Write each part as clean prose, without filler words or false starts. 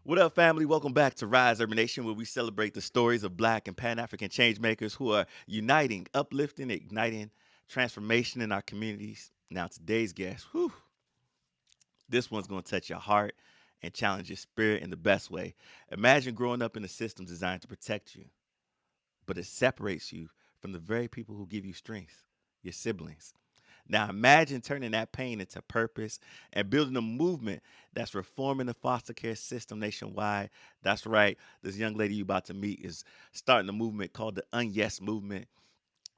What up, family? Welcome back to Rise Urban Nation, where we celebrate the stories of Black and Pan African change makers who are uniting, uplifting, igniting transformation in our communities. Now, today's guest, whew, this one's going to touch your heart and challenge your spirit in the best way. Imagine growing up in a system designed to protect you, but it separates you from the very people who give you strength, your siblings. Now imagine turning that pain into purpose and building a movement that's reforming the foster care system nationwide. That's right. This young lady you about to meet is starting a movement called the UnYes movement.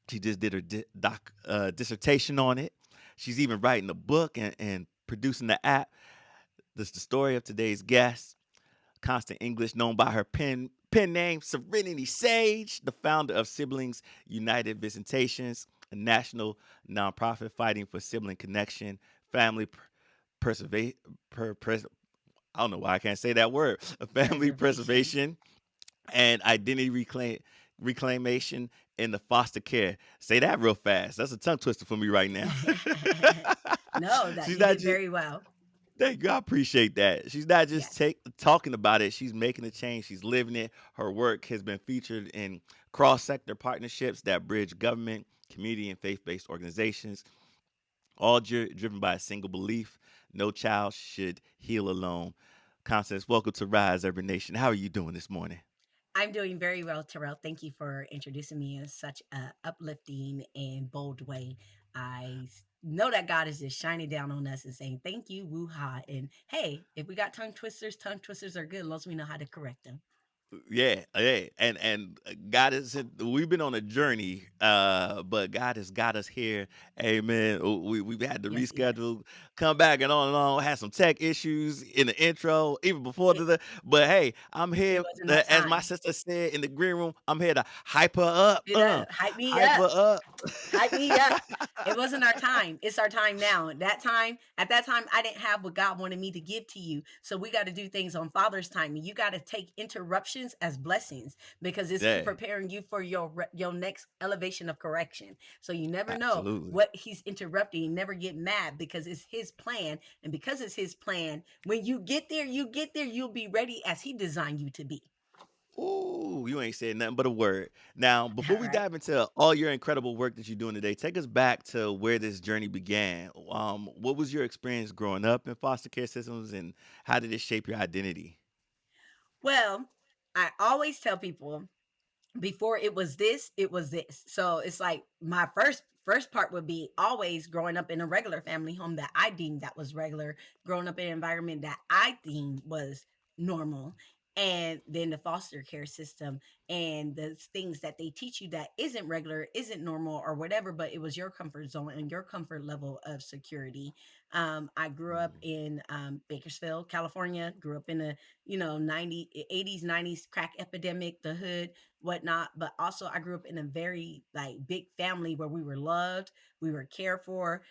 She just did her dissertation on it. She's even writing a book and producing the app. This is the story of today's guest. Constant English, known by her pen name Serenity Sage, the founder of Siblings United Visitations, a national nonprofit fighting for sibling connection, family preservation. I don't know why I can't say that word. Family Preservation. preservation and identity reclamation in the foster care. Say that real fast. That's a tongue twister for me right now. No, that She's you not did just very well. Thank you. I appreciate that. She's not just Yes. talking about it. She's making a change. She's living it. Her work has been featured in cross-sector partnerships that bridge government, community, and faith-based organizations, all driven by a single belief: no child should heal alone. Constance, welcome to Rise Urban Nation. How are you doing this morning? I'm doing very well, Terrell. Thank you for introducing me in such a uplifting and bold way. Know that God is just shining down on us and saying, thank you, woo ha. And hey, if we got tongue twisters are good as long as we know how to correct them. Yeah, yeah, and God is. We've been on a journey, but God has got us here. Amen. We've had to Yes, yes. reschedule, come back and on. Had some tech issues in the intro, even before It, but hey, I'm it here. wasn't our As my time. sister said in the green room, I'm here to hype her up. It hype me Hype up. her up. Hype me up. It wasn't our time. It's our time now. At that time, I didn't have what God wanted me to give to you. So we got to do things on Father's time. And you got to take interruptions as blessings because it's Yeah, preparing you for your next elevation of correction. So you never know absolutely. what He's interrupting. You never get mad because it's His plan. And because it's His plan, when you get there, you'll be ready as He designed you to be. Ooh, you ain't said nothing but a word. Now, before All we right. dive into all your incredible work that you're doing today, take us back to where this journey began. What was your experience growing up in foster care systems, and how did it shape your identity? Well, I always tell people before it was this. So it's like my first part would be always growing up in a regular family home that I deemed that was regular, growing up in an environment that I deemed was normal. And then the foster care system and the things that they teach you that isn't regular, isn't normal, or whatever, but it was your comfort zone and your comfort level of security. I grew up Mm, in Bakersfield, California, grew up in a 80s 90s crack epidemic, the hood, whatnot. But also, I grew up in a very like big family where we were loved, we were cared for.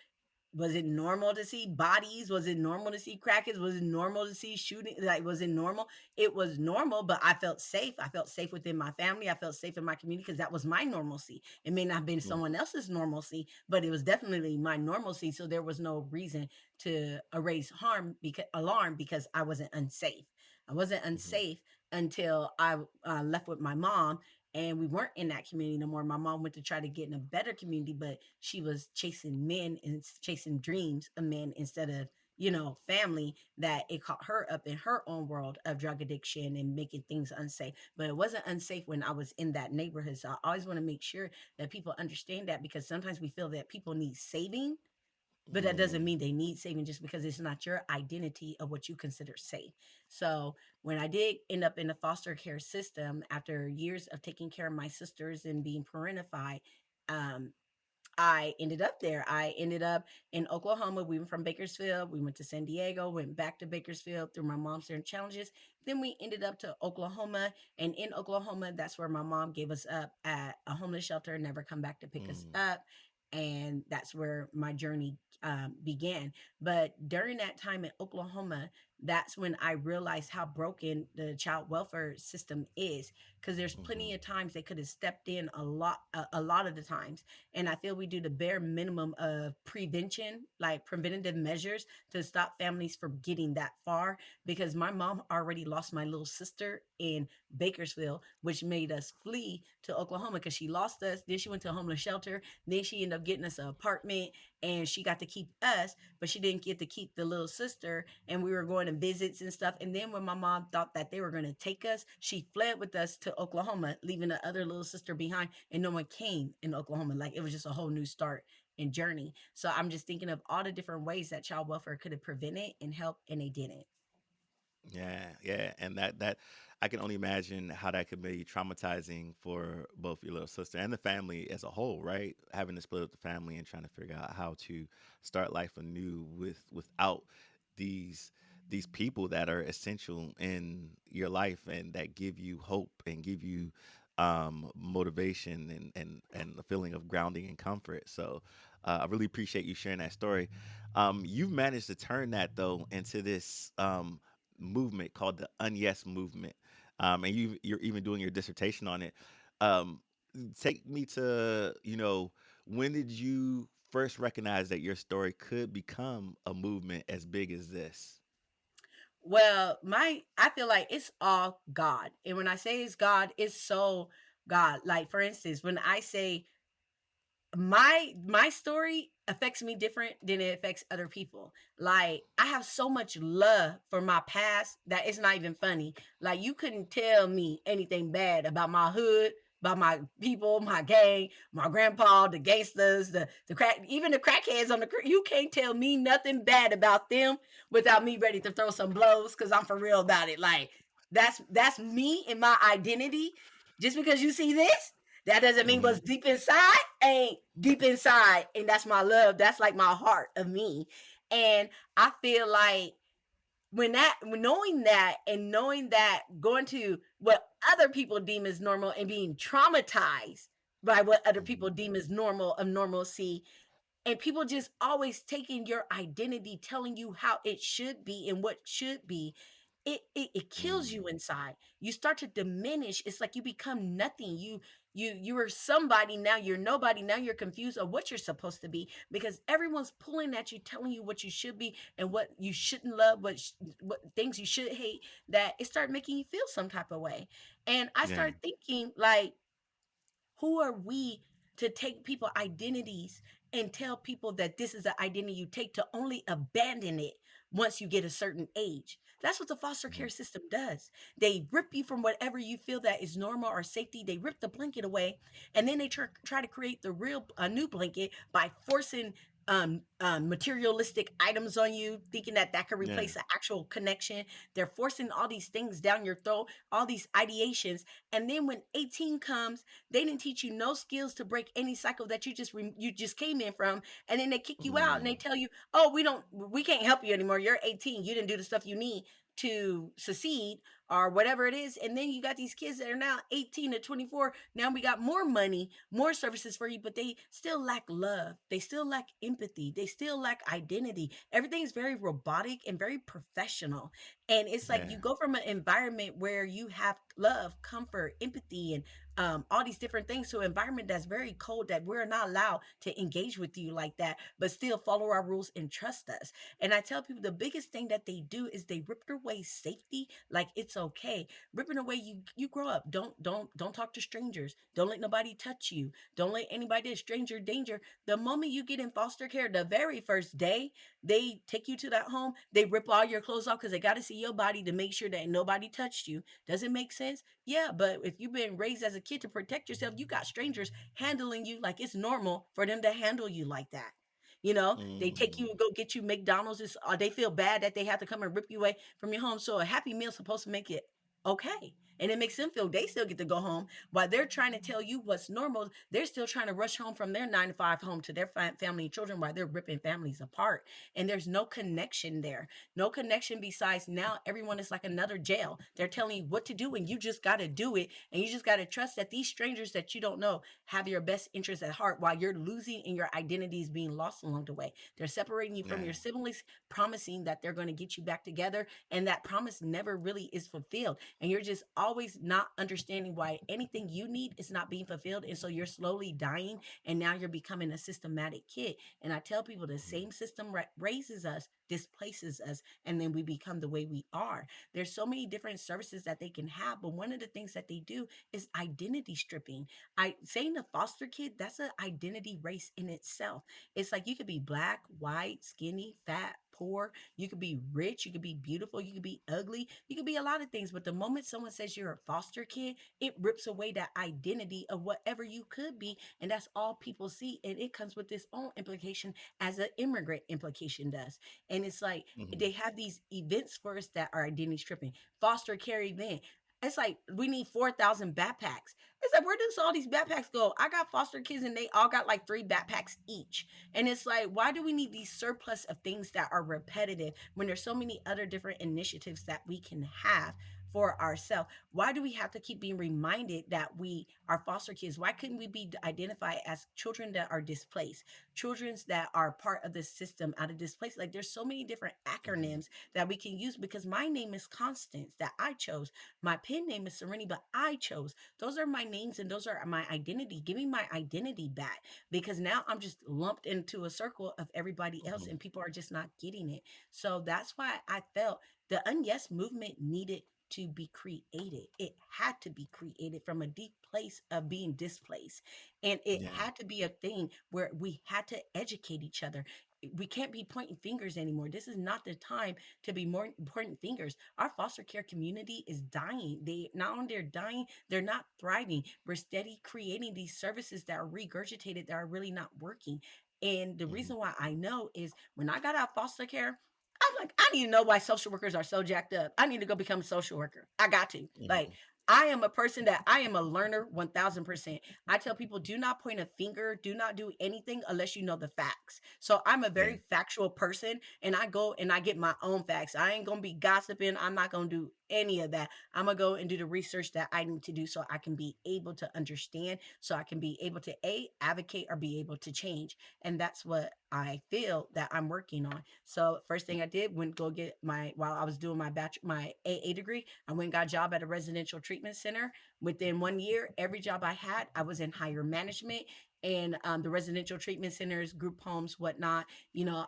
Was it normal to see bodies? Was it normal to see crackers? Was it normal to see shooting? Like, was it normal? It was normal, but I felt safe. I felt safe within my family. I felt safe in my community because that was my normalcy. It may not have been mm, someone else's normalcy, but it was definitely my normalcy. So there was no reason to erase alarm because I wasn't unsafe. I wasn't mhm, unsafe until I left with my mom and we weren't in that community no more. My mom went to try to get in a better community, but she was chasing men and chasing dreams of men instead of family, that it caught her up in her own world of drug addiction and making things unsafe. But it wasn't unsafe when I was in that neighborhood. So I always want to make sure that people understand that, because sometimes we feel that people need saving, but that doesn't mm, mean they need saving just because it's not your identity of what you consider safe. So when I did end up in the foster care system after years of taking care of my sisters and being parentified, um, I ended up there. I ended up in Oklahoma. We went from Bakersfield. We went to San Diego, went back to Bakersfield through my mom's certain challenges. Then we ended up to Oklahoma. And in Oklahoma, that's where my mom gave us up at a homeless shelter, never come back to pick us mm, up. And that's where my journey began. But during that time in Oklahoma, that's when I realized how broken the child welfare system is. because there's Hmm. plenty of times they could have stepped in a lot of the times. And I feel we do the bare minimum of prevention, like preventative measures, to stop families from getting that far, because my mom already lost my little sister in Bakersfield, which made us flee to Oklahoma because she lost us. Then she went to a homeless shelter. Then she ended up getting us an apartment, and she got to keep us, but she didn't get to keep the little sister. And we were going to visits and stuff. And then when my mom thought that they were going to take us, she fled with us to Oklahoma, leaving the other little sister behind. And no one came in Oklahoma. Like, it was just a whole new start and journey. So I'm just thinking of all the different ways that child welfare could have prevented and helped, and they didn't. Yeah, yeah, and that I can only imagine how that could be traumatizing for both your little sister and the family as a whole, right? Having to split up the family and trying to figure out how to start life anew without these these people that are essential in your life and that give you hope and give you motivation and a feeling of grounding and comfort. So I really appreciate you sharing that story. You've managed to turn that though into this movement called the UnYes movement, and you're even doing your dissertation on it. Um, Take me to when did you first recognize that your story could become a movement as big as this? Well, I feel like it's all God. And when I say it's God, it's so God. Like, for instance, when I say my story affects me different than it affects other people. Like, I have so much love for my past that it's not even funny. Like, you couldn't tell me anything bad about my hood, about my people, my gang, my grandpa, the gangsters, the crack, even the crackheads on the you can't tell me nothing bad about them without me ready to throw some blows, because I'm for real about it. Like, that's me and my identity. Just because you see this, that doesn't mean Hmm. what's deep inside ain't deep inside. And that's my love. That's like my heart of me. And I feel like knowing that, and knowing that going to what other people deem as normal and being traumatized by what other people Hmm. deem as normal of normalcy, and people just always taking your identity, telling you how it should be and what should be, it kills Mm. you inside. You start to diminish. It's like you become nothing. You were somebody, now you're nobody. Now you're confused of what you're supposed to be, because everyone's pulling at you, telling you what you should be and what you shouldn't love, what things you should hate, that it started making you feel some type of way. And I Yeah. started thinking, like, who are we to take people identities and tell people that this is the identity you take, to only abandon it once you get a certain age? That's what the foster Mhm. care system does. They rip you from whatever you feel that is normal or safety. They rip the blanket away, and then they try to create the real a new blanket by forcing materialistic items on you, thinking that that could Yeah. replace the actual connection. They're forcing all these things down your throat, all these ideations, and then when 18 comes, they didn't teach you no skills to break any cycle that you just came in from, and then they kick you out and they Mm. tell you, "Oh, we can't help you anymore. You're 18. You didn't do the stuff you need to succeed," or whatever it is. And then you got these kids that are now 18 to 24. Now we got more money, more services for you, but they still lack love. They still lack empathy. They still lack identity. Everything's very robotic and very professional. And it's like you Yeah. go from an environment where you have love, comfort, empathy, and all these different things, to an environment that's very cold, that we're not allowed to engage with you like that, but still follow our rules and trust us. And I tell people the biggest thing that they do is they rip away safety, like it's okay. Ripping away, you grow up. Don't talk to strangers. Don't let nobody touch you. Don't let anybody, stranger danger. The moment you get in foster care, the very first day they take you to that home, they rip all your clothes off because they got to see your body to make sure that nobody touched you. Does it make sense? Yeah, but if you've been raised as a kid to protect yourself, you got strangers handling you like it's normal for them to handle you like that. They take you Mm. and go get you McDonald's. They feel bad that they have to come and rip you away from your home. So a Happy Meal is supposed to make it okay. And it makes them feel they still get to go home while they're trying to tell you what's normal. They're still trying to rush home from their 9 to 5 home to their family and children while they're ripping families apart. And there's no connection there. No connection, besides now everyone is like another jail. They're telling you what to do, and you just got to do it. And you just got to trust that these strangers that you don't know have your best interests at heart, while you're losing and your identity is being lost along the way. They're separating you from Yeah. your siblings, promising that they're going to get you back together. And that promise never really is fulfilled. and you're just always not understanding why anything you need is not being fulfilled. And so you're slowly dying, and now you're becoming a systematic kid. And I tell people the Mhm. same system raises us, displaces us, and then we become the way we are. There's so many different services that they can have, but one of the things that they do is identity stripping. I saying a foster kid, that's an identity race in itself. It's like you could be black, white, skinny, fat, poor, you could be rich, you could be beautiful, you could be ugly, you could be a lot of things. But the moment someone says you're a foster kid, it rips away that identity of whatever you could be. And that's all people see. And it comes with its own implication, as an immigrant implication does. And it's like Mhm. they have these events for us that are identity stripping. Foster care event. It's like we need 4,000 backpacks. It's like, where does all these backpacks go? I got foster kids and they all got like 3 backpacks each. And it's like, why do we need these surplus of things that are repetitive when there's so many other different initiatives that we can have for ourselves? Why do we have to keep being reminded that we are foster kids? Why couldn't we be identified as children that are displaced, children that are part of the system out of displaced? Like, there's so many different Mhm. acronyms that we can use, because my name is Constance that I chose. My pen name is Serenity, but I chose. Those are my names and those are my identity. Give me my identity back, because now I'm just lumped into a circle of everybody else Mhm. and people are just not getting it. So that's why I felt the UnYes movement needed to be created. It had to be created from a deep place of being displaced. And it Yeah. had to be a thing where we had to educate each other. We can't be pointing fingers anymore. This is not the time to be more pointing fingers. Our foster care community is dying. They not only they're dying, they're not thriving. We're steady creating these services that are regurgitated that are really not working. And the Mhm. reason why I know is when I got out of foster care, I'm like, I need to know why social workers are so jacked up. I need to go become a social worker. I got to. Like, Mhm. I am a person that I am a learner 1000%. I tell people, do not point a finger, do not do anything unless you know the facts. So I'm a Yeah. very factual person, and I go and I get my own facts. I ain't gonna be gossiping. I'm not gonna do any of that. I'm gonna go and do the research that I need to do so I can be able to understand, so I can be able to advocate or be able to change. And that's what I feel that I'm working on. So first thing I did, went go get my while I was doing my AA degree, I went and got a job at a residential treatment center. Within 1 year, every job I had, I was in higher management, and the residential treatment centers, group homes, whatnot.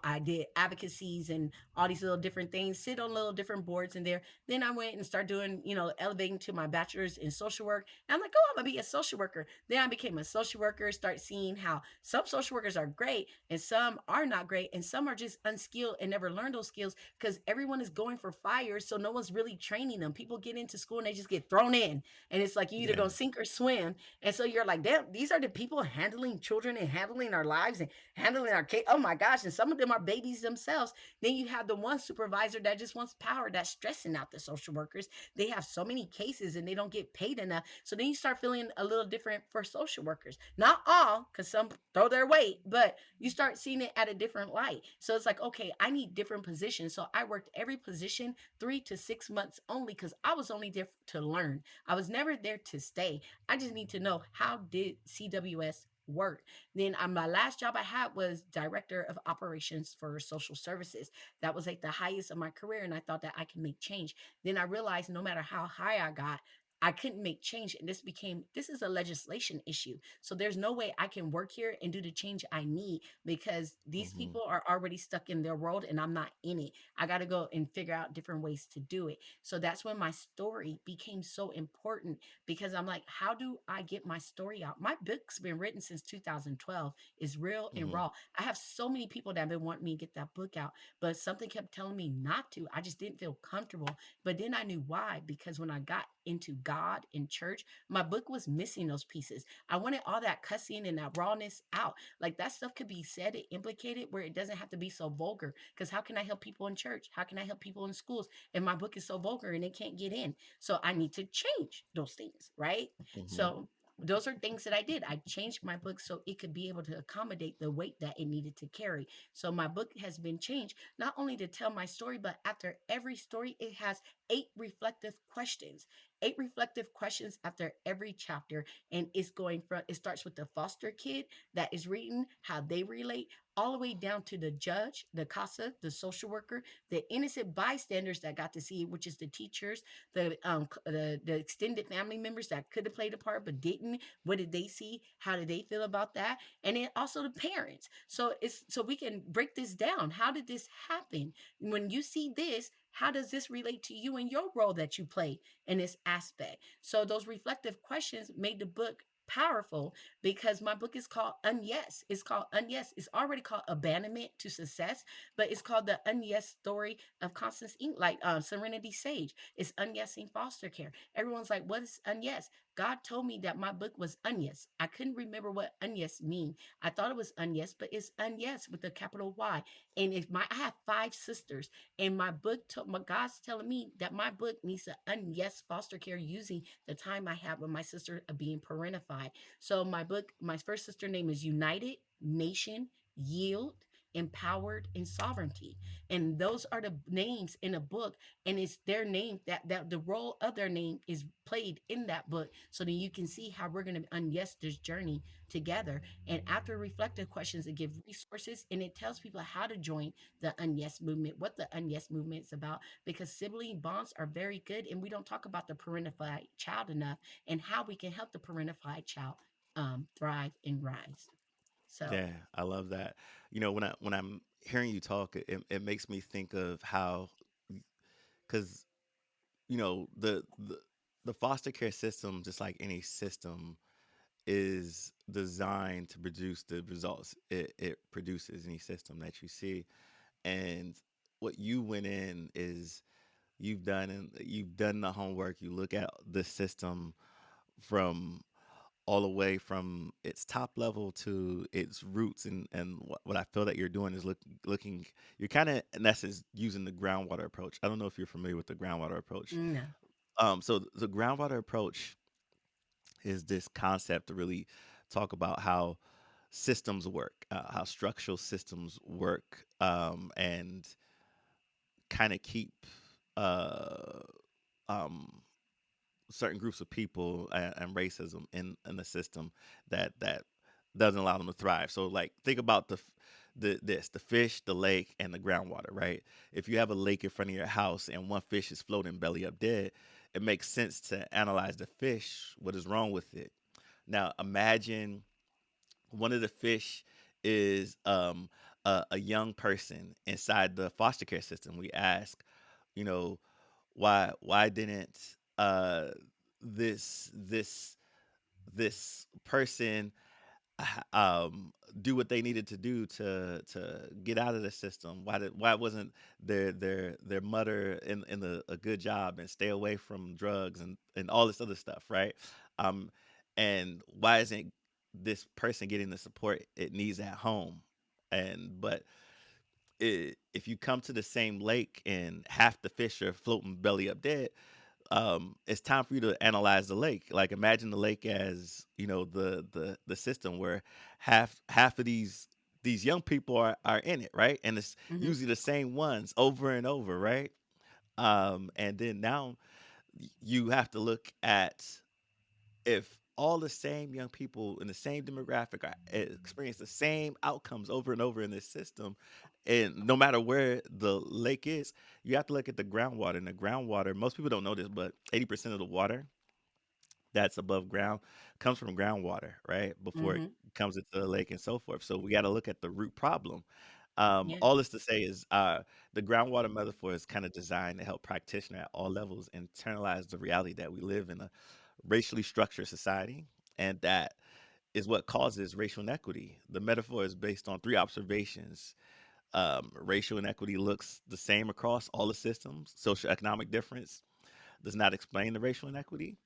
I did advocacies and all these little different things, sit on little different boards in there. Then I went and started doing, elevating to my bachelor's in social work. And I'm like, oh, I'm gonna be a social worker. Then I became a social worker, start seeing how some social workers are great and some are not great, and some are just unskilled and never learned those skills because everyone is going for fire. So no one's really training them. People get into school and they just get thrown in. And it's like you either Yeah. gonna sink or swim. And so you're like, damn, these are the people handling children and handling our lives and handling our kids. Oh my gosh. And some of them are babies themselves. Then you have the one supervisor that just wants power, that's stressing out the social workers. They have so many cases and they don't get paid enough. So then you start feeling a little different for social workers. Not all, because some throw their weight, but you start seeing it at a different light. So it's like, okay, I need different positions. So I worked every position 3 to 6 months only, because I was only there to learn. I was never there to stay. I just need to know, how did CWS work. Then my last job I had was director of operations for social services. That was like the highest of my career, and I thought that I could make change. Then I realized no matter how high I got, I couldn't make change. And this is a legislation issue. So there's no way I can work here and do the change I need, because these Mhm. people are already stuck in their world and I'm not in it. I got to go and figure out different ways to do it. So that's when my story became so important, because I'm like, how do I get my story out? My book's been written since 2012. It's real and Mhm. raw. I have so many people that have been wanting me to get that book out, but something kept telling me not to. I just didn't feel comfortable. But then I knew why, because when I got into God in church, my book was missing those pieces. I wanted all that cussing and that rawness out. Like, that stuff could be said and implicated where it doesn't have to be so vulgar. Because how can I help people in church? How can I help people in schools? And my book is so vulgar and it can't get in. So I need to change those things, right? Mhm. So those are things that I did. I changed my book so it could be able to accommodate the weight that it needed to carry. So my book has been changed, not only to tell my story, but after every story, it has 8 reflective questions. 8 reflective questions after every chapter. And it's going from, it starts with the foster kid that is reading how they relate, all the way down to the judge, the CASA, the social worker, the innocent bystanders that got to see it, which is the teachers, the extended family members that could have played a part but didn't. What did they see? How did they feel about that? And then also the parents. So it's so we can break this down. How did this happen? When you see this, how does this relate to you and your role that you play in this aspect? So those reflective questions made the book powerful, because my book is called UnYes. It's called UnYes. It's already called Abandonment to Success, but it's called the UnYes story of Constance Inc. Like Serenity Sage. It's UnYesing foster care. Everyone's like, what is UnYes? God told me that my book was UnYes. I couldn't remember what UnYes mean. I thought it was UnYes, but it's UnYes with a capital Y. And if my I have 5 sisters, and my book, my God's telling me that my book needs to UnYes foster care using the time I have with my sister being parentified. So my book, my first sister name is United, Nation, Yield, Empowered, and Sovereignty. And those are the names in a book, and it's their name, that the role of their name is played in that book, so that you can see how we're going to unyes this journey together. And after reflective questions, it gives resources, and it tells people how to join the unyes movement, what the unyes movement is about, because sibling bonds are very good, and we don't talk about the parentified child enough, and how we can help the parentified child thrive and rise. So Yeah, I love that. When I'm hearing you talk, it makes me think of how, because the foster care system, just like any system, is designed to produce the results it produces. Any system that you see, and what you went in is you've done the homework. You look at the system from all the way from its top level to its roots, and what I feel that you're doing is looking, you're kind of in essence using the groundwater approach. I don't know if you're familiar with the groundwater approach. no. So the groundwater approach is this concept to really talk about how systems work, how structural systems work, and kind of keep uh, um, certain groups of people and racism in the system that doesn't allow them to thrive. So like think about the fish, the lake, and the groundwater, right? If you have a lake in front of your house and one fish is floating belly up dead, it makes sense to analyze the fish. What is wrong with it? Now imagine one of the fish is a young person inside the foster care system. We ask, you know, why didn't this this person do what they needed to do to get out of the system? Why wasn't their mother in a good job and stay away from drugs and all this other stuff, right? Um, and why isn't this person getting the support it needs at home? And but if you come to the same lake and half the fish are floating belly up dead, it's time for you to analyze the lake. Like imagine the lake as the system where half of these young people are in it, right? And it's Hmm. usually the same ones over and over, right? And then now you have to look at if all the same young people in the same demographic experience the same outcomes over and over in this system, and no matter where the lake is, you have to look at the groundwater. And the groundwater, most people don't know this, but 80% of the water that's above ground comes from groundwater, right? Before it Hmm. comes into the lake and so forth. So we got to look at the root problem. Yeah. All this to say is the groundwater metaphor is kind of designed to help practitioners at all levels internalize the reality that we live in a racially structured society, and that is what causes racial inequity. The metaphor is based on 3 observations. Racial inequity looks the same across all the systems. Socioeconomic difference does not explain the racial inequity,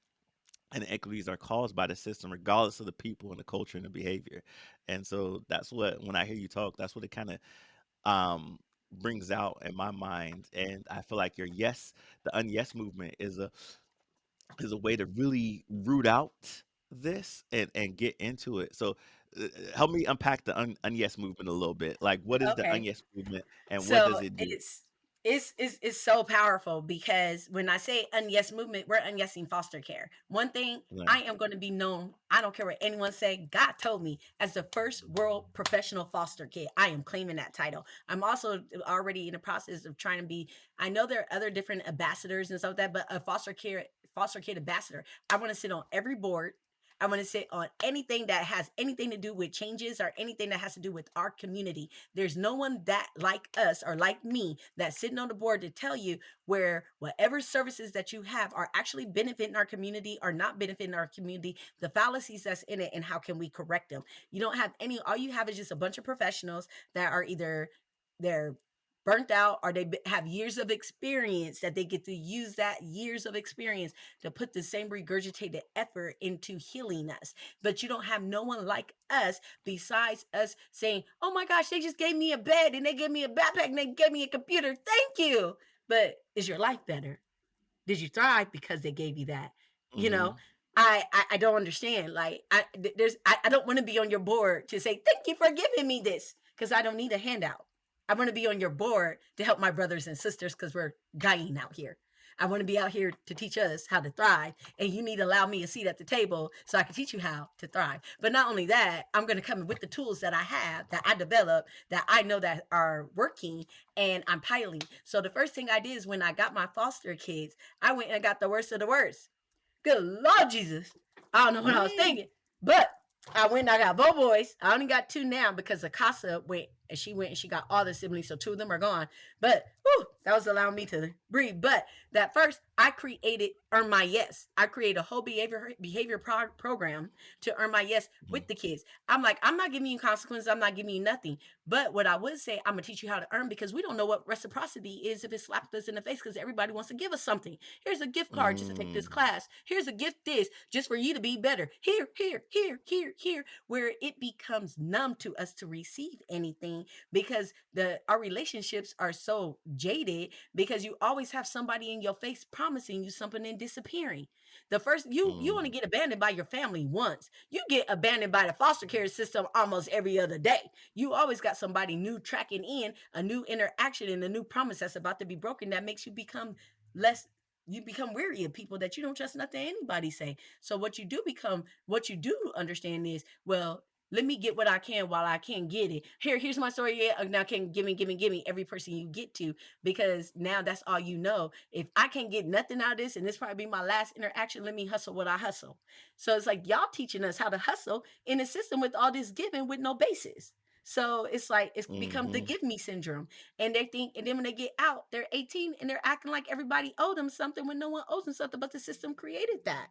and inequities are caused by the system, regardless of the people and the culture and the behavior. And so that's what, when I hear you talk, that's what it kind of um, brings out in my mind. And I feel like the unyes movement is a way to really root out this and get into it. So help me unpack the unyes movement a little bit. Like, what is the Okay. unyes movement and what So does it do? It's so powerful because when I say UnYes movement, we're unyesing foster care. One thing Right. I am going to be known, I don't care what anyone say, God told me, as the first world professional foster kid. I am claiming that title. I'm also already in the process of trying to be, I know there are other different ambassadors and stuff like that, but a foster kid ambassador. I want to sit on every board. I want to sit on anything that has anything to do with changes or anything that has to do with our community. There's no one that like us or like me that's sitting on the board to tell you where whatever services that you have are actually benefiting our community or not benefiting our community, the fallacies that's in it, and how can we correct them. You don't have any, all you have is just a bunch of professionals that are either they're burnt out or they have years of experience that they get to use that years of experience to put the same regurgitated effort into healing us. But you don't have no one like us besides us saying, oh my gosh, they just gave me a bed and they gave me a backpack and they gave me a computer. Thank you. But is your life better? Did you thrive because they gave you that? You know, Mhm. I don't understand. Like I don't want to be on your board to say thank you for giving me this because I don't need a handout. I want to be on your board to help my brothers and sisters because we're dying out here. I want to be out here to teach us how to thrive, and you need to allow me a seat at the table so I can teach you how to thrive. But not only that, I'm going to come with the tools that I have, that I develop, that I know that are working, and I'm piloting. So the first thing I did is when I got my foster kids, I went and got the worst of the worst. Good Lord Jesus. I don't know what I was Mm. thinking. But I went and I got both boys. I only got two now because Akasa went and she got all the siblings, so two of them are gone. But whew, that was allowing me to breathe. But that first, I created Earn My Yes. I created a whole program to earn my yes Mhm. with the kids. I'm like, I'm not giving you consequences. I'm not giving you nothing. But what I would say, I'm gonna teach you how to earn because we don't know what reciprocity is if it slapped us in the face because everybody wants to give us something. Here's a gift card just to take this Mm. class. Here's a gift this just for you to be better. Here, where it becomes numb to us to receive anything because the our relationships are so jaded because you always have somebody in your face promising you something and disappearing. The first you only Mm. get abandoned by your family once. You get abandoned by the foster care system almost every other day. You always got somebody new tracking in, a new interaction and a new promise that's about to be broken that makes you become less, you become weary of people that you don't trust nothing anybody say. So what you do understand is, well, let me get what I can while I can get it. Here's my story. Yeah, now can give me every person you get to because now that's all you know. If I can't get nothing out of this, and this probably be my last interaction, let me hustle what I hustle. So it's like y'all teaching us how to hustle in a system with all this giving with no basis. So it's like it's become the Mhm. give me syndrome. And they think, and then when they get out, they're 18 and they're acting like everybody owed them something when no one owes them something, but the system created that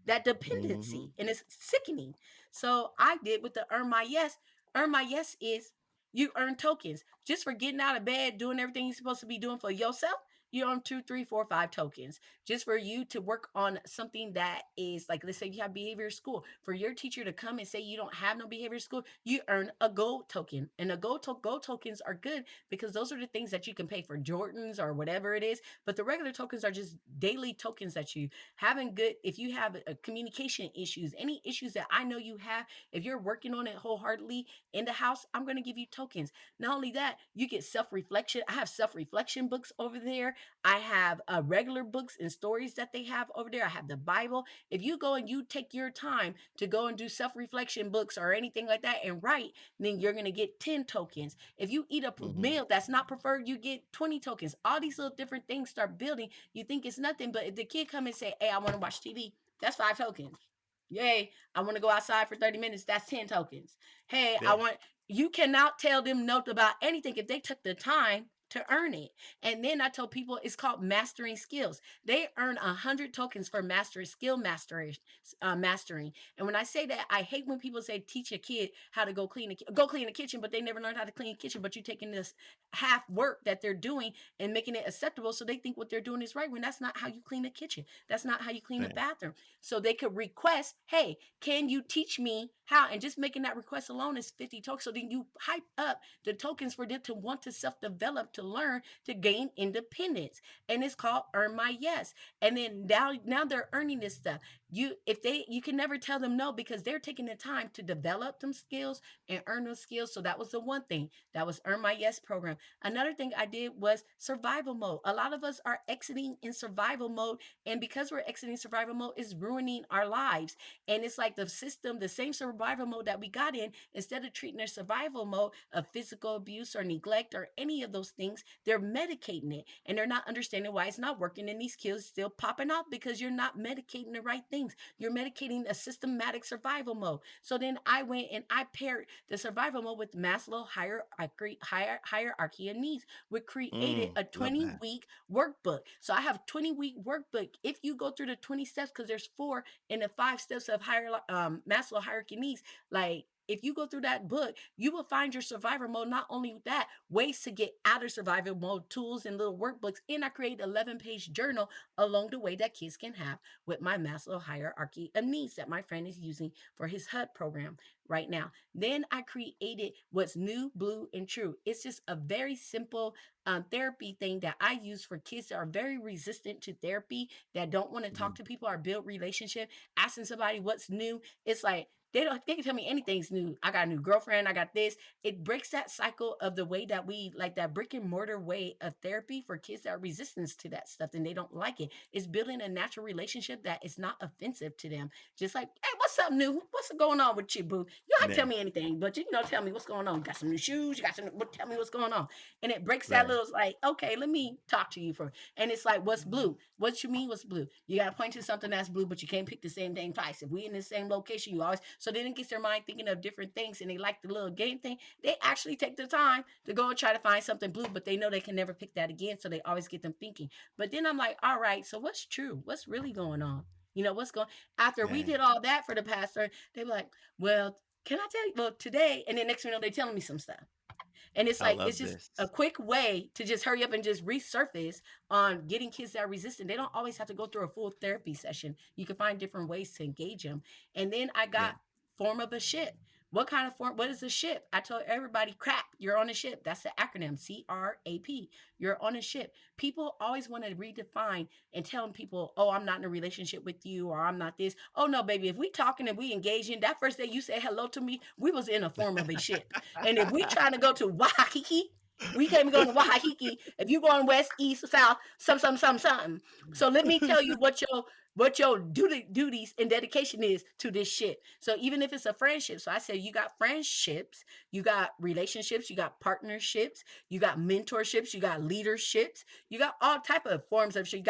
Mhm. dependency, and it's sickening. So I did with the earn my yes. Earn my yes is you earn tokens just for getting out of bed, doing everything you're supposed to be doing for yourself. You earn 2, 3, 4, 5 tokens just for you to work on something that is like, let's say you have behavior school. For your teacher to come and say you don't have no behavior school, you earn a gold token. And the gold tokens are good because those are the things that you can pay for Jordans or whatever it is. But the regular tokens are just daily tokens that you having good. If you have communication issues, any issues that I know you have, if you're working on it wholeheartedly in the house, I'm going to give you tokens. Not only that, you get self reflection. I have self reflection books over there. I have regular books and stories that they have over there. I have the Bible. If you go and you take your time to go and do self reflection books or anything like that and write, then you're going to get 10 tokens. If you eat a Mhm. meal that's not preferred, you get 20 tokens. All these little different things start building. You think it's nothing, but if the kid come and say, hey, I want to watch TV, that's 5 tokens. Yay, I want to go outside for 30 minutes. That's 10 tokens. Hey, Yeah. you cannot tell them no about anything if they took the time to earn it. And then I tell people it's called mastering skills. They earn 100 tokens for mastering. And when I say that, I hate when people say teach a kid how to go clean the kitchen, but they never learned how to clean the kitchen. But you're taking this half work that they're doing and making it acceptable, so they think what they're doing is right when that's not how you clean the kitchen. That's not how you clean the Yeah. bathroom. So they could request, hey, can you teach me how? And just making that request alone is 50 tokens. So then you hype up the tokens for them to want to self-develop, to learn, to gain independence. And it's called Earn My Yes. And then now they're earning this stuff. you can never tell them no because they're taking the time to develop them skills and earn those skills. So that was the one thing that was Earn My Yes program. Another thing I did was survival mode. A lot of us are exiting in survival mode, and because we're exiting survival mode is ruining our lives. And it's like the system, the same survival mode that we got in, instead of treating their survival mode of physical abuse or neglect or any of those things, they're medicating it, and they're not understanding why it's not working, and these kills still popping off because you're not medicating the right things. You're medicating a systematic survival mode. So then I went and I paired the survival mode with Maslow hierarchy of needs. We created a Love 20 that. week workbook. So I have a 20-week workbook. If you go through the 20 steps, because there's four in the 5 steps of Maslow hierarchy needs, like if you go through that book, you will find your survivor mode. Not only that, ways to get out of survival mode, tools and little workbooks. And I create an 11-page journal along the way that kids can have with my Maslow hierarchy of needs that my friend is using for his HUD program right now. Then I created what's new, blue, and true. It's just a very simple therapy thing that I use for kids that are very resistant to therapy, that don't want to talk Mhm. to people or build relationship. Asking somebody what's new, it's like they can tell me anything's new. I got a new girlfriend, I got this. It breaks that cycle of the way that we like that brick and mortar way of therapy for kids that are resistant to that stuff and they don't like it. It's building a natural relationship that is not offensive to them. Just like, hey, what's up, new? What's going on with you, boo? You don't have to Yeah. tell me anything, but tell me what's going on. You got some new shoes, you got some, tell me what's going on. And it breaks that Right. little, like, okay, let me talk to you for, and it's like, what's blue? What you mean, what's blue? You got to point to something that's blue, but you can't pick the same thing twice. If we in the same location, you always, so then it gets their mind thinking of different things and they like the little game thing. They actually take the time to go and try to find something blue, but they know they can never pick that again. So they always get them thinking. But then I'm like, all right, so what's true? What's really going on? What's going after we Man, did all that for the pastor, they were like, well, can I tell you? Well, today, and then next thing you know, they're telling me some stuff. And it's I like, love it's just this. a quick way to just hurry up and just resurface on getting kids that are resistant. They don't always have to go through a full therapy session. You can find different ways to engage them. And then I Yeah. got form of a ship. What kind of form? What is a ship? I told everybody, crap, you're on a ship. That's the acronym, CRAP. You're on a ship. People always want to redefine and telling people, oh, I'm not in a relationship with you, or I'm not this. Oh no, baby, if we talking and we engaging, that first day you said hello to me, we was in a form of a ship. And if we trying to go to Waikiki, we can't even go to Waikiki if you going west, east, south, something. So let me tell you what your duties and dedication is to this shit. So even if it's a friendship, so I said you got friendships, you got relationships, you got partnerships, you got mentorships, you got leaderships, you got all type of forms of shit.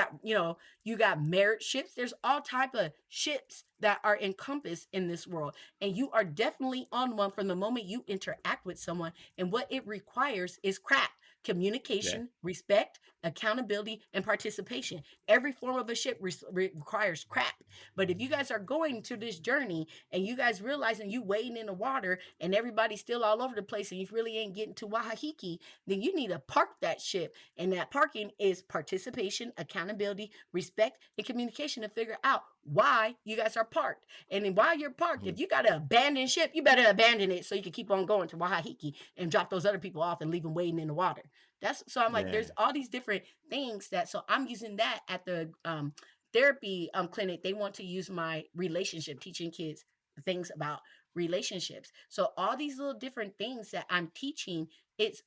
You got merit ships. There's all type of ships that are encompassed in this world, and you are definitely on one from the moment you interact with someone. And what it requires is crap: Yeah. communication, respect, accountability, and participation. Every form of a ship requires crap. But if you guys are going to this journey and you guys realizing you wading in the water and everybody's still all over the place and you really ain't getting to Waikiki, then you need to park that ship. And that parking is participation, accountability, respect, and communication to figure out why you guys are parked. And then while you're parked, Mhm. if you got to abandon ship, you better abandon it so you can keep on going to Waikiki and drop those other people off and leave them waiting in the water. That's so I'm like, Yeah. there's all these different things that, so I'm using that at the therapy clinic. They want to use my relationship, teaching kids things about relationships. So all these little different things that I'm teaching, it's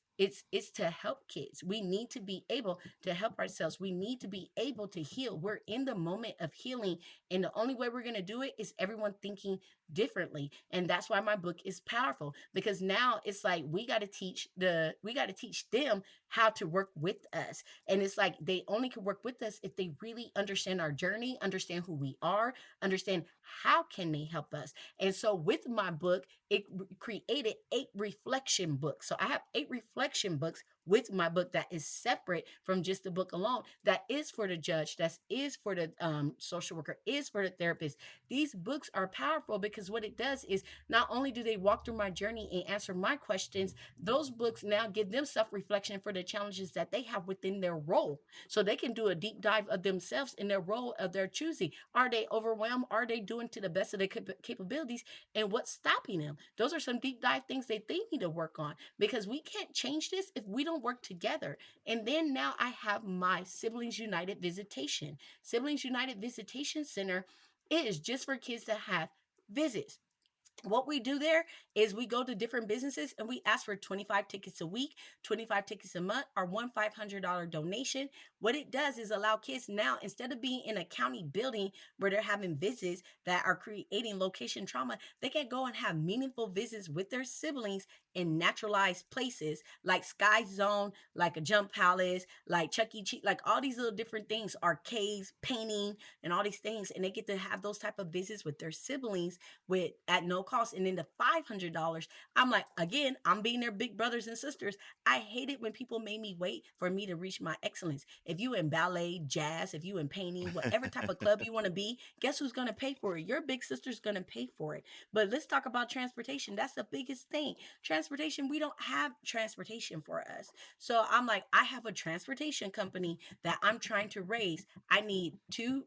to help kids. We need to be able to help ourselves. We need to be able to heal. We're in the moment of healing, and the only way we're going to do it is everyone thinking differently. And that's why my book is powerful, because now it's like we got to teach them how to work with us. And it's like they only can work with us if they really understand our journey, understand who we are, understand how can they help us. And so with my book, it created 8 reflection books. So I have 8 reflection books with my book that is separate from just the book alone. That is for the judge, that is for the social worker, is for the therapist. These books are powerful because what it does is not only do they walk through my journey and answer my questions, those books now give them self-reflection for the challenges that they have within their role, so they can do a deep dive of themselves in their role of their choosing. Are they overwhelmed? Are they doing to the best of their capabilities? And what's stopping them? Those are some deep dive things that they need to work on, because we can't change this if we don't work together. And then now I have my Siblings United Visitation Center. It is just for kids to have visits. What we do there is we go to different businesses and we ask for 25 tickets a week, 25 tickets a month, or one $500 donation. What it does is allow kids now, instead of being in a county building where they're having visits that are creating location trauma, they can go and have meaningful visits with their siblings in naturalized places like Sky Zone, like a Jump Palace, like Chuck E. Cheese, like all these little different things, arcades, painting, and all these things. And they get to have those type of visits with their siblings with at no cost. And then the $500, I'm like, again, I'm being their big brothers and sisters. I hate it when people made me wait for me to reach my excellence. If you in ballet, jazz, if you in painting, whatever type of club you want to be, guess who's going to pay for it? Your big sister's going to pay for it. But let's talk about transportation. That's the biggest thing. Transportation, we don't have transportation for us. So I'm like, I have a transportation company that I'm trying to raise. I need two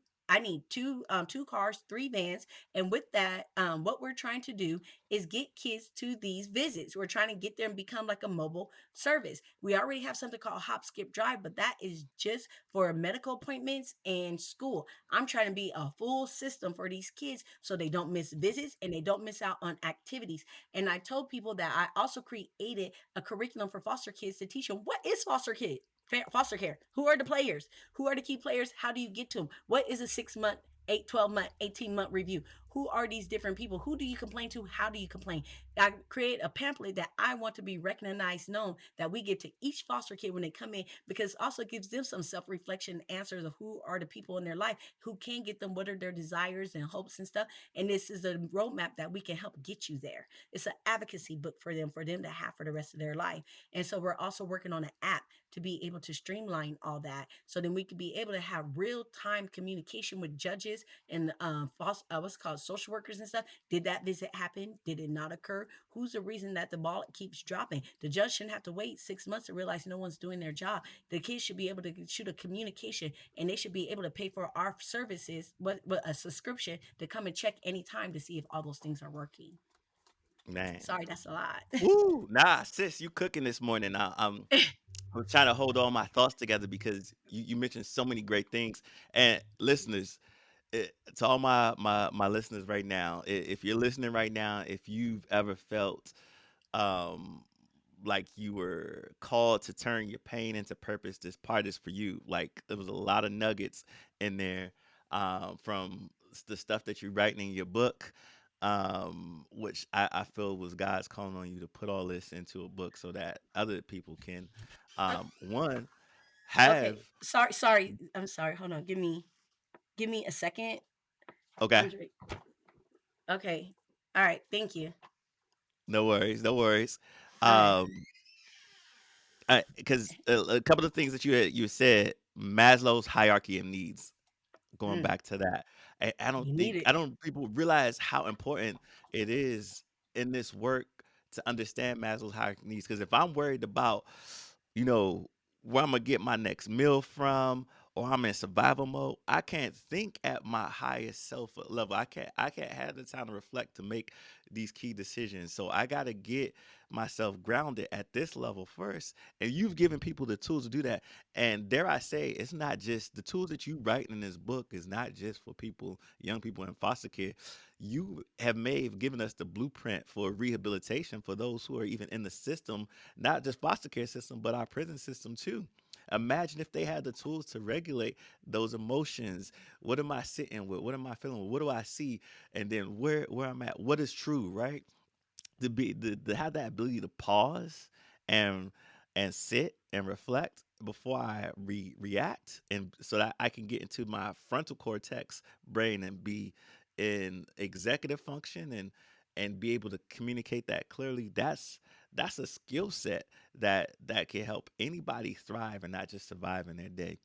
cars, three vans, and with that, what we're trying to do is get kids to these visits. We're trying to get them become like a mobile service. We already have something called Hop Skip Drive, but that is just for medical appointments and school. I'm trying to be a full system for these kids so they don't miss visits and they don't miss out on activities. And I told people that I also created a curriculum for foster kids to teach them what is foster care. Who are the players? Who are the key players? How do you get to them? What is a 6 month, 8, 12 month, 18-month review? Who are these different people? Who do you complain to? How do you complain? I create a pamphlet that I want to be recognized, known, that we give to each foster kid when they come in, because it also gives them some self-reflection answers of who are the people in their life who can get them, what are their desires and hopes and stuff. And this is a roadmap that we can help get you there. It's an advocacy book for them to have for the rest of their life. And so we're also working on an app to be able to streamline all that, so then we could be able to have real time communication with judges and what's called social workers and stuff. Did that visit happen? Did it not occur? Who's the reason that the ball keeps dropping? The judge shouldn't have to wait 6 months to realize no one's doing their job. The kids should be able to shoot a communication, and they should be able to pay for our services, what a subscription, to come and check anytime to see if all those things are working. Man. Sorry, that's a lot. Woo! Nah, sis, you cooking this morning. I'm trying to hold all my thoughts together because you mentioned so many great things. And listeners, to all my listeners right now, if you're listening right now, if you've ever felt um like you were called to turn your pain into purpose, this part is for you. Like there was a lot of nuggets in there, from the stuff that you're writing in your book, which I feel was God's calling on you to put all this into a book so that other people can, one, have. Okay, sorry. I'm sorry. Hold on. Give me a second. Okay, I'm okay. All right. Thank you. no worries, no worries. Okay. um because a couple of things that you said, Maslow's hierarchy of needs, going Mm, back to that. I don't you need think it. I don't people realize how important it is in this work to understand Maslow's hierarchy needs. Because if I'm worried about, you know, where I'm gonna get my next meal from, or I'm in survival mode, I can't think at my highest self level. I can't have the time to reflect to make these key decisions. So I gotta get myself grounded at this level first. And you've given people the tools to do that. And dare I say, it's not just the tools that you write in this book is not just for people, young people in foster care. You have made given us the blueprint for rehabilitation for those who are even in the system, not just foster care system, but our prison system too. Imagine if they had the tools to regulate those emotions. What am I sitting with? What am I feeling with? What do I see? And then where I'm at? What is true, right? To have that ability to pause and sit and reflect before I react, and so that I can get into my frontal cortex brain and be in executive function and be able to communicate that clearly. That's a skill set that can help anybody thrive and not just survive in their day.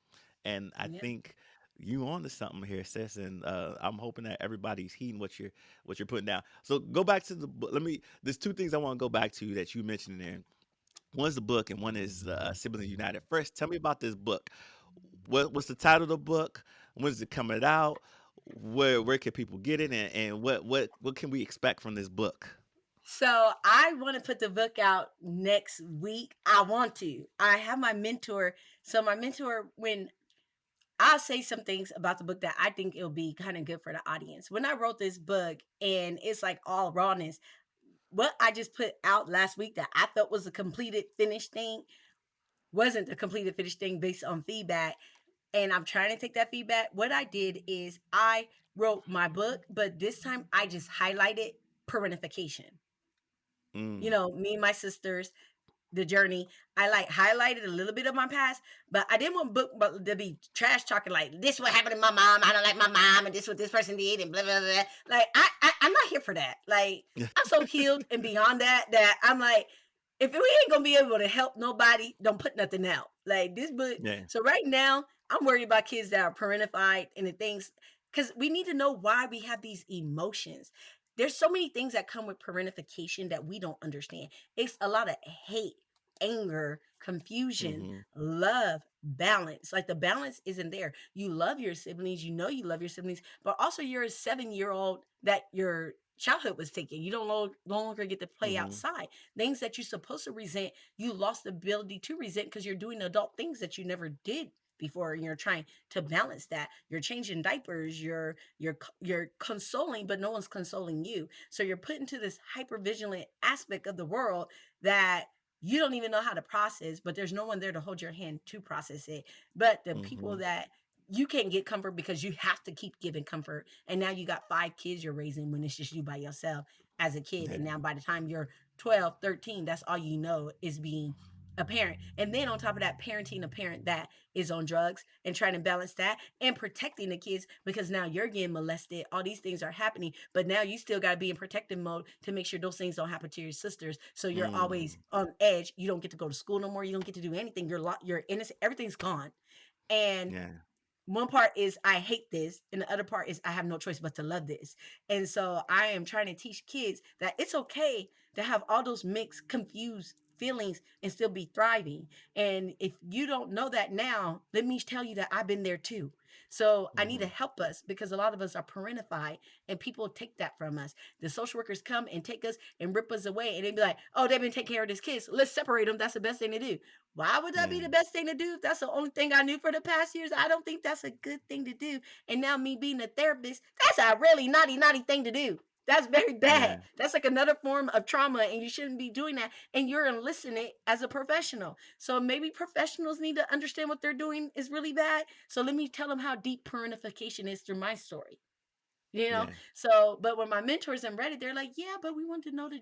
And I Yeah. think you on to something here, sis. And I'm hoping that everybody's heeding what you're putting down. So go back to the book. Let me. There's two things I want to go back to that you mentioned in there. One is the book, and one is Sibling United. First, tell me about this book. What's the title of the book? When is it coming out? Where can people get it? And what can we expect from this book? So I want to put the book out next week. I want to. I have my mentor. So my mentor, when I'll say some things about the book that I think it'll be kind of good for the audience. When I wrote this book and it's like all rawness, what I just put out last week that I felt was a completed finished thing wasn't a completed finished thing based on feedback. And I'm trying to take that feedback. What I did is I wrote my book, but this time I just highlighted parentification. You Mm. know, me and my sisters, the journey. I like highlighted a little bit of my past, but I didn't want book but to be trash talking like this what happened to my mom. I don't like my mom, and this what this person did, and blah blah blah. Like I'm not here for that. Like I'm so healed and beyond that that I'm like, if we ain't gonna be able to help nobody, don't put nothing out. Like this book. Yeah. So right now, I'm worried about kids that are parentified and the things because we need to know why we have these emotions. There's so many things that come with parentification that we don't understand. It's a lot of hate, anger, confusion, Mhm. love, balance. Like the balance isn't there. You love your siblings, you know you love your siblings, but also you're a 7 year old that your childhood was taken. You don't no longer get to play Mhm. outside. Things that you're supposed to resent, you lost the ability to resent because you're doing adult things that you never did before, and you're trying to balance that. You're changing diapers, you're consoling, but no one's consoling you. So you're put into this hyper vigilant aspect of the world that you don't even know how to process, but there's no one there to hold your hand to process it. But the people Mhm. that you can't get comfort because you have to keep giving comfort. And now you got 5 kids you're raising when it's just you by yourself as a kid. And Yeah. now by the time you're 12, 13, that's all you know is being a parent. And then on top of that, parenting a parent that is on drugs and trying to balance that and protecting the kids because now you're getting molested. All these things are happening, but now you still got to be in protective mode to make sure those things don't happen to your sisters. So you're always Mm. on edge. You don't get to go to school no more. You don't get to do anything. You're innocent. Everything's gone. And Yeah. one part is I hate this, and the other part is I have no choice but to love this. And so I am trying to teach kids that it's okay to have all those mixed, confused feelings and still be thriving. And if you don't know that now, let me tell you that I've been there too. So I need to Mhm. help us because a lot of us are parentified and people take that from us. The social workers come and take us and rip us away and they be like, oh, they've been taking care of this kid. So let's separate them. That's the best thing to do. Why would that be Yeah. the best thing to do if that's the only thing I knew for the past years? I don't think that's a good thing to do. And now me being a therapist, that's a really naughty thing to do. That's very bad. Yeah. That's like another form of trauma, and you shouldn't be doing that. And you're enlisting it as a professional. So maybe professionals need to understand what they're doing is really bad. So let me tell them how deep parentification is through my story. You know, Yeah. so but when my mentors and Reddit, they're like, yeah, but we want to know the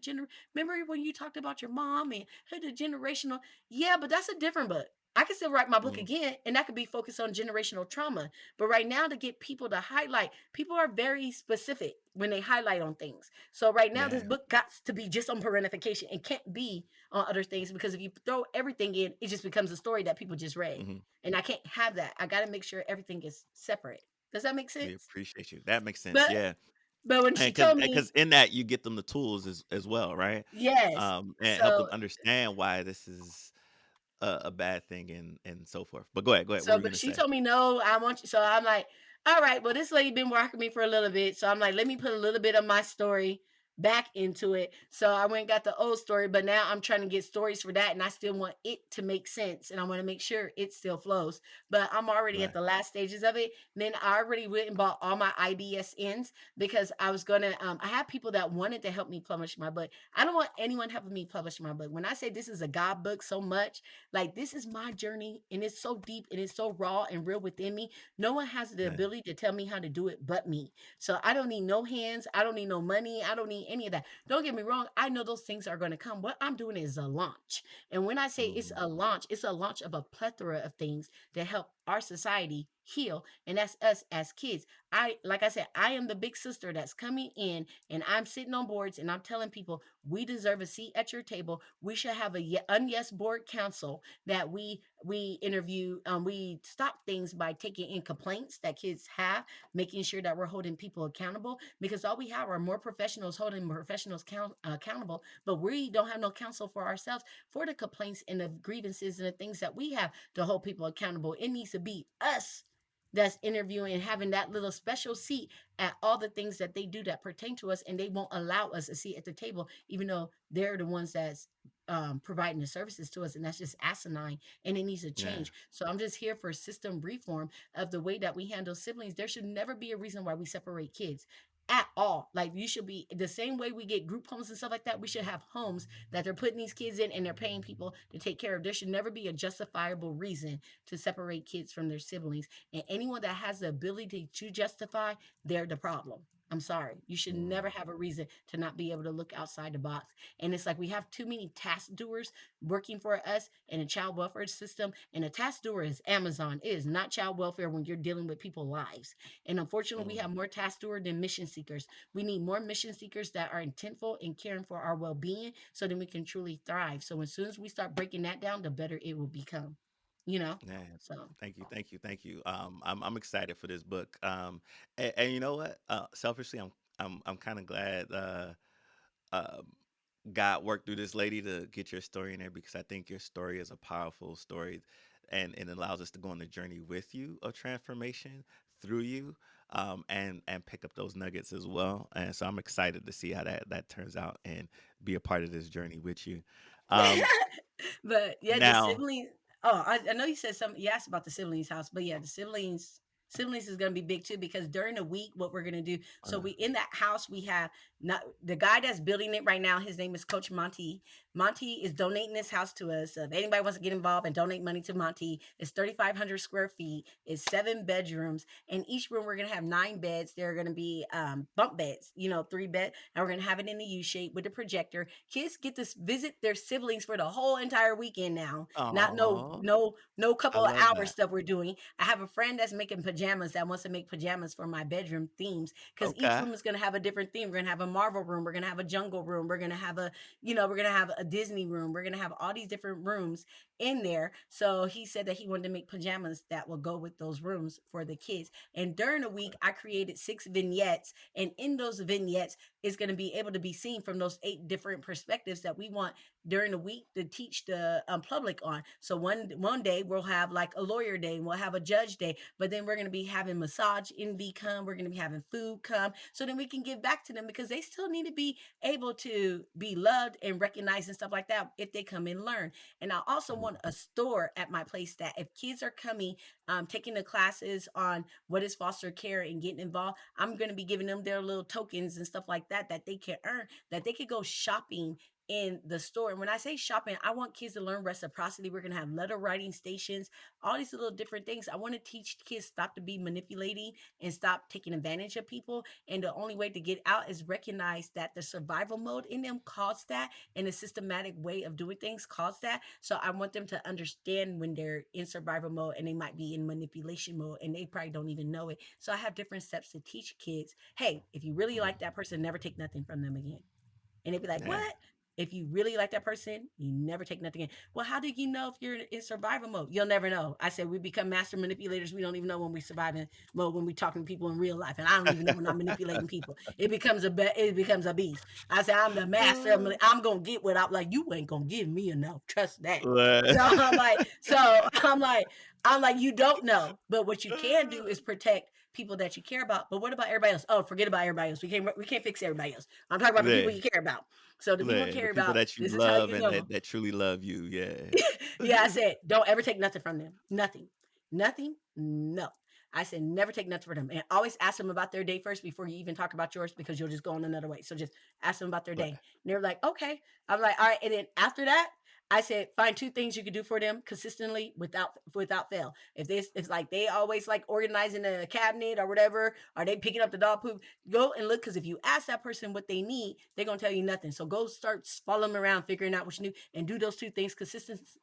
remember when you talked about your mom and her the generational, yeah, but that's a different book. I can still write my book Mm. again, and that could be focused on generational trauma. But right now, to get people to highlight, people are very specific when they highlight on things. So right now, this Yeah. book got to be just on parentification and can't be on other things because if you throw everything in, it just becomes a story that people just read. Mhm. And I can't have that. I got to make sure everything is separate. Does that make We sense? appreciate you. That makes sense. But Yeah. but when And she because told me because in that you get them the tools as well, right? yes, And help them so understand why this is a bad thing and so forth. But go ahead. Go ahead. What so were you but gonna she say? told me no, I want you. So I'm like, all right, well, this lady been working me for a little bit. So I'm like, let me put a little bit of my story back into it. So I went and got the old story, but now I'm trying to get stories for that, and I still want it to make sense, and I want to make sure it still flows. But I'm already at Right. the last stages of it. Then I already went and bought all my IBSNs because I was gonna. I had people that wanted to help me publish my book. I don't want anyone helping me publish my book. When I say this is a God book so much, like this is my journey and it's so deep and it's so raw and real within me. No one has the Yeah. ability to tell me how to do it but me. So I don't need no hands. I don't need no money. I don't need any of that. Don't get me wrong. I know those things are going to come. What I'm doing is a launch. And when I say Mhm. it's a launch of a plethora of things that help our society heal. And that's us as kids. Like I said, I am the big sister that's coming in and I'm sitting on boards and I'm telling people we deserve a seat at your table. We should have a UnYes board council that we interview. We stop things by taking in complaints that kids have, making sure that we're holding people accountable because all we have are more professionals holding professionals accountable, but we don't have no counsel for ourselves for the complaints and the grievances and the things that we have to hold people accountable. It needs to be us that's interviewing and having that little special seat at all the things that they do that pertain to us, and they won't allow us a seat at the table even though they're the ones that's providing the services to us, and that's just asinine, and it needs to Yeah. change. So I'm just here for system reform of the way that we handle siblings. There should never be a reason why we separate kids at all. Like, you should be the same way we get group homes and stuff like that. We should have homes that they're putting these kids in and they're paying people to take care of. There should never be a justifiable reason to separate kids from their siblings. And anyone that has the ability to justify, they're the problem. I'm sorry. You should never Mm. have a reason to not be able to look outside the box. And it's like we have too many task doers working for us in a child welfare system. And a task doer is Amazon. It is not child welfare when you're dealing with people's lives. And unfortunately, we Mm. have more task doer than mission seekers. We need more mission seekers that are intentful in caring for our well-being so that we can truly thrive. So as soon as we start breaking that down, the better it will become. You know? Yeah. So Thank you, thank you, thank you. I'm excited for this book. And you know what? Selfishly, I'm kind of glad um, God worked through this lady to get your story in there, because I think your story is a powerful story, and it allows us to go on the journey with you of transformation through you, and pick up those nuggets as well. And so I'm excited to see how that turns out and be a part of this journey with you. Um, but yeah, the now, siblings. Oh, I know you said something. You asked about the siblings' house, but yeah, the siblings is going to be big too, because during the week, what we're going to do. So uh, we in that house we have not the guy that's building it right now. His name is Coach Monty. Monty is donating this house to us. So if anybody wants to get involved and donate money to Monty, it's 3,500 square feet. It's 7 bedrooms, and each room we're going to have 9 beds. There are going to be bunk beds, 3 bed, and we're going to have it in the U shape with a projector. Kids get to visit their siblings for the whole entire weekend now. Not no oh, no no I couple of love hours that. stuff we're doing. I have a friend that's making pajamas that wants to make pajamas for my bedroom themes, because each Okay. room is going to have a different theme. We're going to have a Marvel room. We're going to have a jungle room. We're going to have we're going to have a Disney room. We're going to have all these different rooms in there. So he said that he wanted to make pajamas that will go with those rooms for the kids. And during the week, I created 6 vignettes. And in those vignettes, is going to be able to be seen from those 8 different perspectives that we want during the week to teach the public on. So one day we'll have like a lawyer day, and we'll have a judge day, but then we're going to be having massage envy come. We're going to be having food come, so then we can give back to them, because they still need to be able to be loved and recognized and stuff like that if they come and learn. And I also want a store at my place that if kids are coming, taking the classes on what is foster care and getting involved, I'm going to be giving them their little tokens and stuff like that that they can earn, that they could go shopping in the store. And when I say shopping, I want kids to learn reciprocity. We're going to have letter writing stations, all these little different things. I want to teach kids stop to be manipulating and stop taking advantage of people. And the only way to get out is recognize that the survival mode in them caused that, and the systematic way of doing things caused that. So I want them to understand when they're in survival mode and they might be in manipulation mode and they probably don't even know it. So I have different steps to teach kids, hey, if you really like that person, never take nothing from them again. And they'd be like, Yeah. what? If you really like that person, you never take nothing in. Well, how do you know if you're in survival mode? You'll never know. I said we become master manipulators. We don't even know when we survive in mode, when we talking to people in real life, and I don't even know when I'm manipulating people. It becomes a beast. I said I'm the master. I'm gonna get what I'm like. You ain't gonna give me enough. Trust that. What? So I'm like, you don't know, but what you can do is protect people that you care about. But what about everybody else? Oh, forget about everybody else. We can't fix everybody else. I'm talking about the people Yeah. you care about. So the people you Yeah. The care people about, that you this is how love you and know. that truly love you. Yeah. Yeah, I said, don't ever take nothing from them. Nothing. Nothing. No. I said, never take nothing from them. And always ask them about their day first before you even talk about yours, because you'll just go on another way. So just ask them about their day. Right. And they're like, okay. I'm like, all right. And then after that, I said, find 2 things you could do for them consistently without fail. If this, it's like they always like organizing the cabinet or whatever, or they picking up the dog poop, go and look. Because if you ask that person what they need, they're gonna tell you nothing. So go start following them around, figuring out what you need, and do those 2 things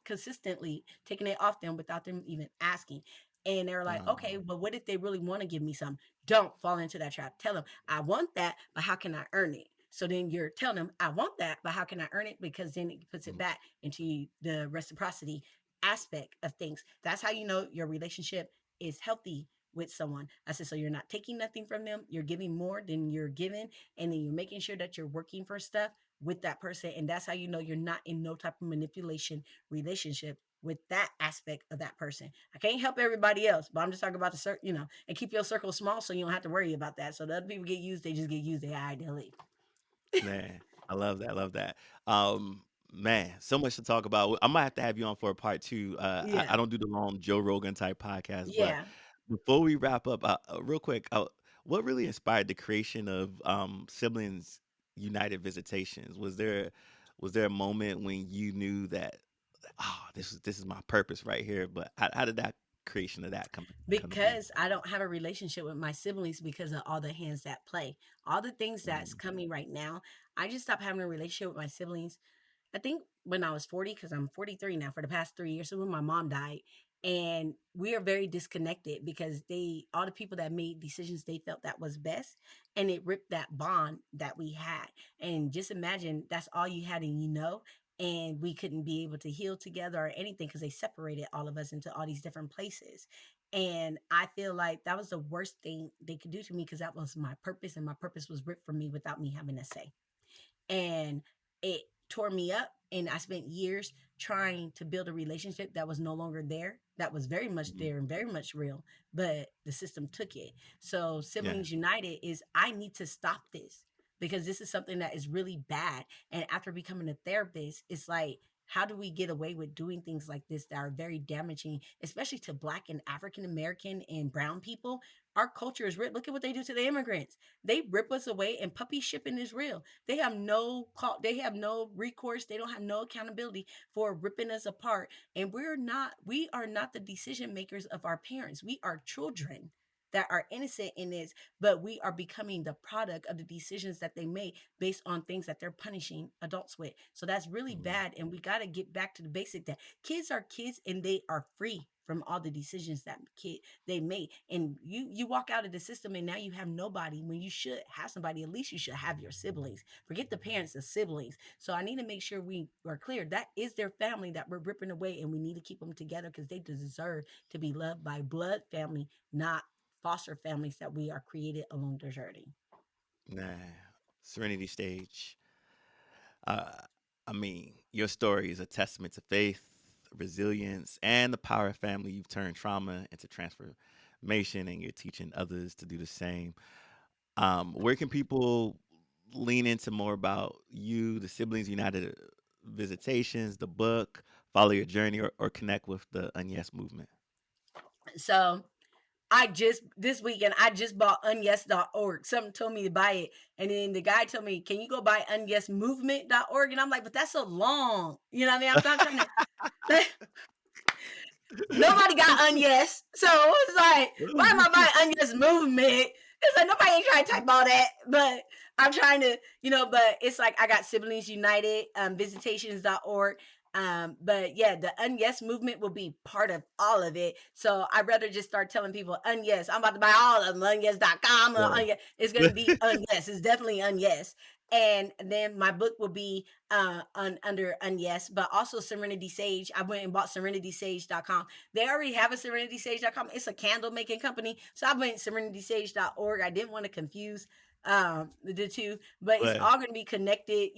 consistently, taking it off them without them even asking. And they're like, okay, Oh. but what if they really want to give me some? Don't fall into that trap. Tell them, I want that, but how can I earn it? So then you're telling them, I want that, but how can I earn it? Because then it puts it back into the reciprocity aspect of things. That's how you know your relationship is healthy with someone. I said, so you're not taking nothing from them, you're giving more than you're giving, and then you're making sure that you're working for stuff with that person. And that's how you know you're not in no type of manipulation relationship with that aspect of that person. I can't help everybody else, but I'm just talking about the circle, and keep your circle small so you don't have to worry about that. So the other people get used, they just get used, they leave. Man, I love that. I love that. Um, Man, so much to talk about. I might have to have you on for a part two. I Yeah. don't do the long Joe Rogan type podcast, but Yeah. before we wrap up, real quick, what really inspired the creation of Siblings United Visitations? Was there a moment when you knew that, this is my purpose right here? But how did that creation of that come to be? Because I don't have a relationship with my siblings because of all the hands that play. All the things that's Mm, coming right now, I just stopped having a relationship with my siblings I think when I was 40, because I'm 43 now, for the past 3 years, so when my mom died. And we are very disconnected because all the people that made decisions they felt that was best, and it ripped that bond that we had. And just imagine that's all you had, and and we couldn't be able to heal together or anything because they separated all of us into all these different places. And I feel like that was the worst thing they could do to me because that was my purpose, and my purpose was ripped from me without me having a say, and it tore me up, and I spent years trying to build a relationship that was no longer there, that was very much mm, there and very much real, but the system took it. So yeah. Siblings United is, I need to stop this because this is something that is really bad. And after becoming a therapist, it's like, how do we get away with doing things like this that are very damaging, especially to Black and African American and brown people? Our culture is ripped. Look at what they do to the immigrants. They rip us away, and puppy shipping is real. They have no call, they have no recourse, they don't have no accountability for ripping us apart. And we are not the decision makers of our parents. We are children that are innocent in this, but we are becoming the product of the decisions that they made based on things that they're punishing adults with. So that's really Mm, bad. And we got to get back to the basic that kids are kids and they are free from all the decisions that they made. And you walk out of the system and now you have nobody when you should have somebody. At least you should have your siblings. Forget the parents, the siblings. So I need to make sure we are clear that is their family that we're ripping away, and we need to keep them together because they deserve to be loved by blood family, not foster families that we are created along the journey. nah. Serenity Stage. Uh, I mean, your story is a testament to faith, resilience, and the power of family. You've turned trauma into transformation, and you're teaching others to do the same. Where can people lean into more about you, the Siblings United Visitations, the book, follow your journey, or connect with the UnYes movement? So I just this weekend I just bought unyes.org. Something told me to buy it. And then the guy told me, can you go buy unyesmovement.org? And I'm like, but that's so long. You know what I mean? I'm not trying to nobody got unyes. So it's like, why am I buying unyes movement? It's like nobody ain't trying to type all that. But I'm trying to, but it's like I got Siblings United, visitations.org. But yeah, the unyes movement will be part of all of it. So I'd rather just start telling people unyes. I'm about to buy all of them, unyes.com. Unyes. It's gonna be unyes. It's definitely unyes. And then my book will be under unyes, but also Serenity Sage. I went and bought serenitysage.com. They already have a serenitysage.com. It's a candle making company. So I went serenitysage.org. I didn't want to confuse the two, but it's But all going to be connected,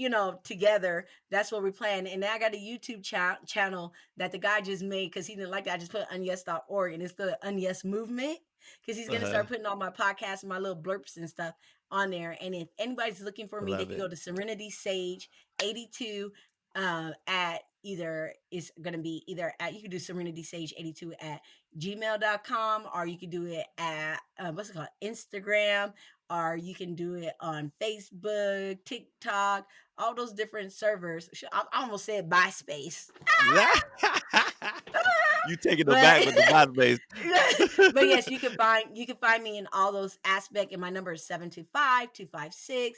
together. That's what we're planning. And now I got a YouTube channel that the guy just made because he didn't like that. I just put unyes.org, and it's the Unyes movement because he's going to uh, start putting all my podcasts and my little blurps and stuff on there. And if anybody's looking for I me, they love can it. go to Serenity Sage 82 at either it's going to be either at, you can do Serenity Sage 82 at gmail.com, or you can do it at what's it called, Instagram, or you can do it on Facebook, TikTok, all those different servers. I almost said MySpace. You taking it but back with the MySpace. but yes, you can find me in all those aspects, and my number is 725-256-4737.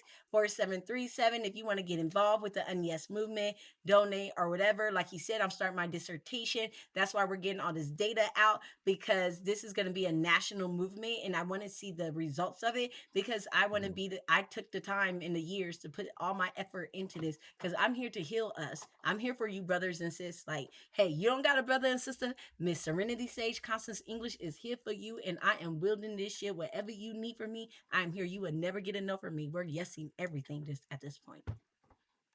If you want to get involved with the UnYes movement, donate or whatever. Like you said, I'm starting my dissertation. That's why we're getting all this data out, because this is going to be a national movement, and I want to see the results of it, because Mhm. I took the time in the years to put all my effort into this, because I'm here to heal us. I'm here for you brothers and sis. Like, hey, you don't got a brother and sister? Miss Serenity Sage Constance English is here for you, and I am wielding this shit. Whatever you need from me, I'm here. You will never get enough from me. We're yesing everything just at this point.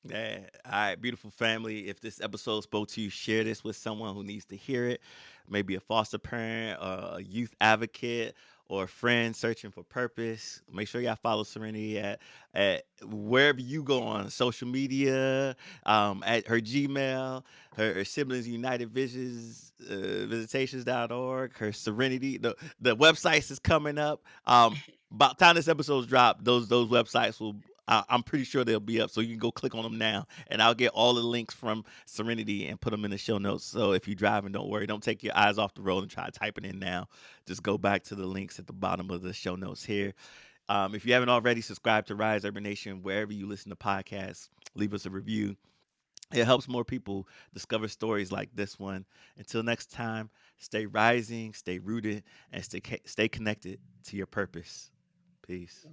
Yeah. All right, beautiful family. If this episode spoke to you, share this with someone who needs to hear it. Maybe a foster parent, a youth advocate, or a friend searching for purpose, make sure y'all follow Serenity at wherever you go on social media, at her Gmail, her Siblings United Visions, visitations.org, her Serenity. The websites is coming up. About time this episode's dropped, those websites will. I'm pretty sure they'll be up, so you can go click on them now, and I'll get all the links from Serenity and put them in the show notes. So if you're driving, don't worry, don't take your eyes off the road and try to type it in now. Just go back to the links at the bottom of the show notes here. If you haven't already, subscribe to Rise Urban Nation wherever you listen to podcasts. Leave us a review. It helps more people discover stories like this one. Until next time, stay rising, stay rooted, and stay connected to your purpose. Peace.